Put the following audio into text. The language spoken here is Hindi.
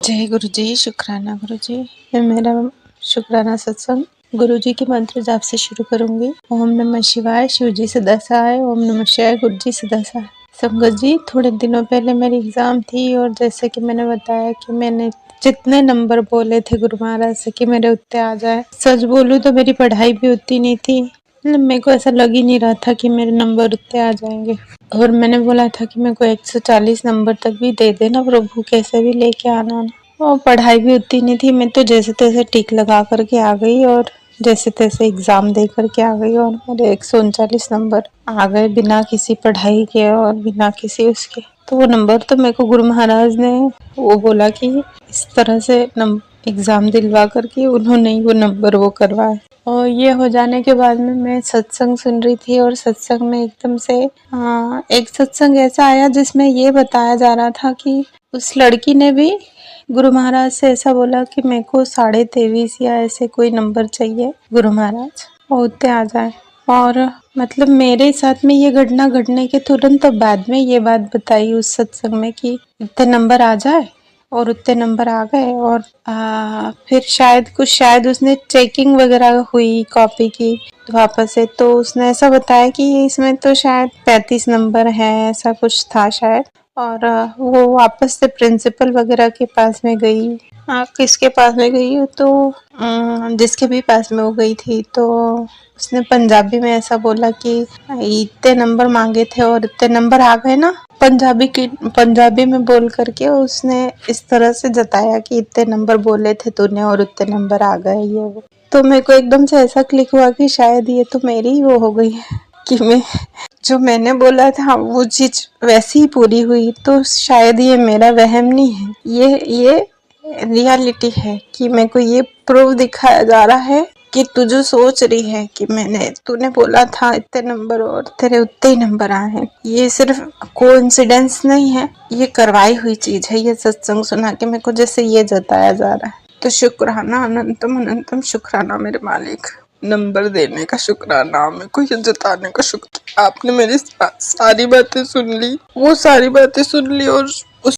जय गुरु जी। शुक्राना गुरु जी। मैं मेरा शुक्राना सत्संग गुरु जी के मंत्र जाप से शुरू करूंगी। ओम नमः शिवाय, शिव जी सदा सहाय। ओम नमः शिवाय, गुरु जी सदा सहाय। संगत जी, थोड़े दिनों पहले मेरी एग्जाम थी और जैसे कि मैंने बताया कि मैंने जितने नंबर बोले थे गुरु महाराज से कि मेरे उत्ते आ जाए, सच बोलूं तो मेरी पढ़ाई भी उतनी नहीं थी। मेरे को ऐसा लग ही नहीं रहा था कि मेरे नंबर उत्ते आ जाएंगे। और मैंने बोला था कि मेरे को 140 नंबर तक भी दे देना प्रभु, कैसे भी लेके आना। और पढ़ाई भी उतनी नहीं थी, मैं तो जैसे तैसे टिक लगा करके आ गई और जैसे तैसे एग्जाम दे करके आ गई और मेरे 139 नंबर आ गए बिना किसी पढ़ाई के और बिना किसी उसके। तो वो नंबर तो मेरे को गुरु महाराज ने वो बोला कि इस तरह से एग्जाम दिलवा करके उन्होंने ही वो नंबर वो करवाए। और ये हो जाने के बाद में मैं सत्संग सुन रही थी और सत्संग में एकदम से एक सत्संग ऐसा आया जिसमें ये बताया जा रहा था कि उस लड़की ने भी गुरु महाराज से ऐसा बोला कि मेरे को 23.5 या ऐसे कोई नंबर चाहिए गुरु महाराज, और उतने आ जाए। और मतलब मेरे साथ में ये घटना घटने के तुरंत बाद में ये बात बताई उस सत्संग में कि इतने नंबर आ जाए, और उतने नंबर आ गए। और फिर शायद उसने चेकिंग वगैरह हुई कॉपी की वापस से, तो उसने ऐसा बताया कि इसमें तो शायद 35 नंबर है, ऐसा कुछ था शायद। और वो वापस से प्रिंसिपल वगैरह के पास में गई। किसके पास में गई हो तो जिसके भी पास में वो गई थी, तो उसने पंजाबी में ऐसा बोला कि इतने नंबर मांगे थे और इतने नंबर आ गए ना। पंजाबी में बोल करके उसने इस तरह से जताया कि इतने नंबर बोले थे तूने और उतने नंबर आ गए ये वो। तो मेरे को एकदम से ऐसा क्लिक हुआ कि शायद ये तो मेरी ही वो हो गई है कि मैं जो मैंने बोला था वो चीज वैसी ही पूरी हुई। तो शायद ये मेरा वहम नहीं है, ये रियलिटी है कि मेरे को ये प्रूफ दिखाया जा रहा है कि तू जो सोच रही है कि तूने बोला था इतने नंबर और तेरे उतने ही नंबर आए हैं, ये सिर्फ कोइंसिडेंस नहीं है, ये करवाई हुई चीज है। ये सत्संग सुना के मेरे को जैसे ये जताया जा रहा है। तो शुक्राना, अनंतम अनंतम शुक्राना मेरे मालिक। नंबर देने का शुक्राना, मेरे को ये जताने का शुक्र। आपने मेरी सारी बातें सुन ली, वो सारी बातें सुन ली और